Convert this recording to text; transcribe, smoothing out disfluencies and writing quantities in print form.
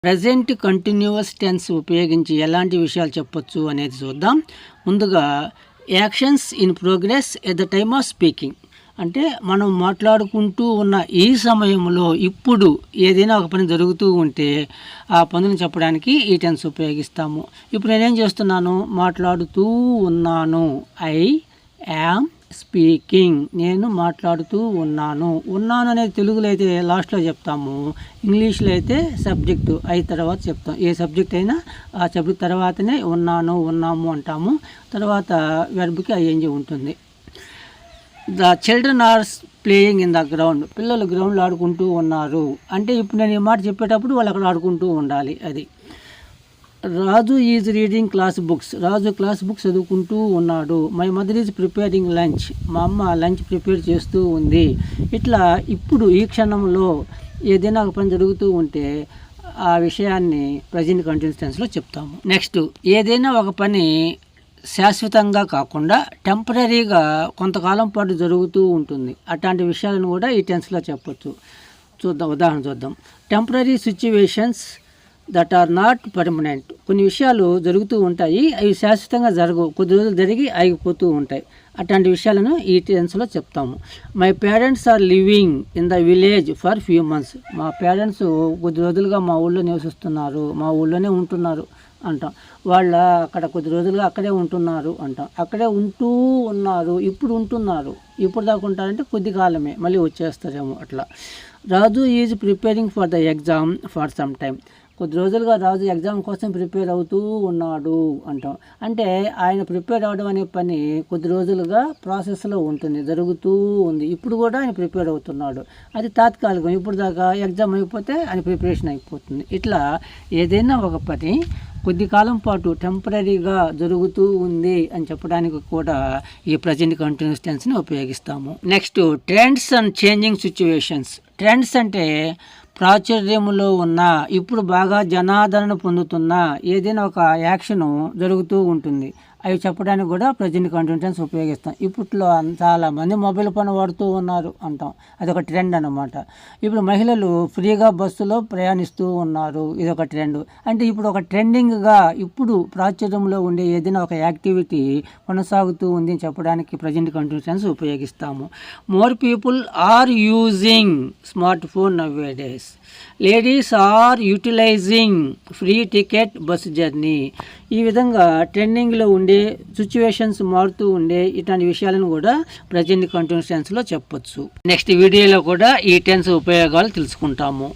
Present continuous tense ఉపయోగించి ఎలాంటి విషయాలు చెప్పొచ్చు అనేది చూద్దాం. ముందుగా actions in progress at the time of speaking అంటే మనం మాట్లాడుకుంటూ ఉన్న ఈ సమయంలో ఇప్పుడు ఏదైనా ఒక పని జరుగుతూ ఉంటే ఆ పనులను చెప్పడానికి ఈ టెన్స్ ఉపయోగిస్తాము. ఇప్పుడు నేనేం చేస్తున్నాను, మాట్లాడుతూ ఉన్నాను. I am speaking. నేను మాట్లాడుతూ ఉన్నాను అనేది తెలుగులో అయితే లాస్ట్లో చెప్తాము, ఇంగ్లీష్లో అయితే సబ్జెక్టు అయి తర్వాత చెప్తాం. ఏ సబ్జెక్ట్ అయినా ఆ సబ్జెక్ట్ తర్వాతనే ఉన్నాము అంటాము. తర్వాత వెర్బ్కి ఐఎన్జీ ఉంటుంది. The children are playing in the ground. పిల్లలు గ్రౌండ్లో ఆడుకుంటూ ఉన్నారు అంటే ఇప్పుడు నేను ఈ మాట చెప్పేటప్పుడు వాళ్ళు అక్కడ ఆడుకుంటూ ఉండాలి. అది Raju is reading class books. Raju class books చదువుకుంటూ ఉన్నాడు. My mother is preparing lunch. మా అమ్మ లంచ్ ప్రిపేర్ చేస్తూ ఉంది. ఇట్లా ఇప్పుడు ఈ క్షణంలో ఏదైనా ఒక పని జరుగుతూ ఉంటే ఆ విషయాన్ని ప్రజెంట్ కంటిన్యూస్ టెన్స్లో చెప్తాము. నెక్స్ట్, ఏదైనా ఒక పని శాశ్వతంగా కాకుండా టెంపరీగా కొంతకాలం పాటు జరుగుతూ ఉంటుంది. అట్లాంటి విషయాలను కూడా ఈ టెన్స్లో చెప్పొచ్చు. ఉదాహరణ చూద్దాం. Temporary situations that are not permanent. కొన్ని విషయాలు జరుగుతూ ఉంటాయి, అవి శాశ్వతంగా జరగవు, కొద్ది రోజులు జరిగి ఆగిపోతూ ఉంటాయి. అట్లాంటి విషయాలను ఈ టెన్స్లో చెప్తాము. My parents are living in the village for few months. మా పేరెంట్స్ కొద్ది రోజులుగా మా ఊళ్ళో నివసిస్తున్నారు, మా ఊళ్ళోనే ఉంటున్నారు అంటాం. వాళ్ళ అక్కడ కొద్ది రోజులుగా అక్కడే ఉంటున్నారు అంటాం. అక్కడే ఉంటూ ఉన్నారు, ఇప్పుడు ఉంటున్నారు. ఇప్పుడు దాకా ఉంటారంటే కొద్ది కాలమే, మళ్ళీ వచ్చేస్తారేమో అట్లా. Raju is preparing for the exam for some time. కొద్ది రోజులుగా రాజు ఎగ్జామ్ కోసం ప్రిపేర్ అవుతూ ఉన్నాడు అంటాం. అంటే ఆయన ప్రిపేర్ అవ్వడం అనే పని కొద్ది రోజులుగా ప్రాసెస్లో ఉంటుంది, జరుగుతూ ఉంది. ఇప్పుడు కూడా ఆయన ప్రిపేర్ అవుతున్నాడు. అది తాత్కాలికం, ఇప్పుడు దాకా ఎగ్జామ్ అయిపోతే ఆయన ప్రిపరేషన్ అయిపోతుంది. ఇట్లా ఏదైనా ఒక పని కొద్ది కాలం పాటు టెంపరీగా జరుగుతూ ఉంది అని చెప్పడానికి కూడా ఈ ప్రజెంట్ కంటిన్యూస్ టెన్స్ని ఉపయోగిస్తాము. Next, trends and changing situations. Trends అంటే ప్రాచుర్యంలో ఉన్న, ఇప్పుడు బాగా జనాదరణ పొందుతున్న ఏదైనా ఒక యాక్షన్ జరుగుతూ ఉంటుంది. అవి చెప్పడానికి కూడా ప్రజెంట్ కంటిన్యూస్ టెన్స్ ఉపయోగిస్తాం. ఇప్పట్లో చాలామంది మొబైల్ ఫోన్ వాడుతూ ఉన్నారు అంటాం, అదొక ట్రెండ్ అన్నమాట. ఇప్పుడు మహిళలు ఫ్రీగా బస్సులో ప్రయాణిస్తూ ఉన్నారు, ఇదొక ట్రెండ్. అంటే ఇప్పుడు ఒక ట్రెండింగ్గా ఇప్పుడు ప్రాచుర్యంలో ఉండే ఏదైనా ఒక యాక్టివిటీ కొనసాగుతూ ఉంది అని చెప్పడానికి ప్రజెంట్ కంటిన్యూస్ టెన్స్ ఉపయోగిస్తాము. More people are using smart phone nowadays. Ladies are utilising free ticket bus journey. ఈ విధంగా ట్రెండింగ్లో ఉండే సిచ్యువేషన్స్ మారుతూ ఉండే ఇట్లాంటి విషయాలను కూడా ప్రజెంట్ కంటిన్యూస్ టెన్స్లో చెప్పొచ్చు. నెక్స్ట్ వీడియోలో కూడా ఈ టెన్స్ ఉపయోగాలు తెలుసుకుంటాము.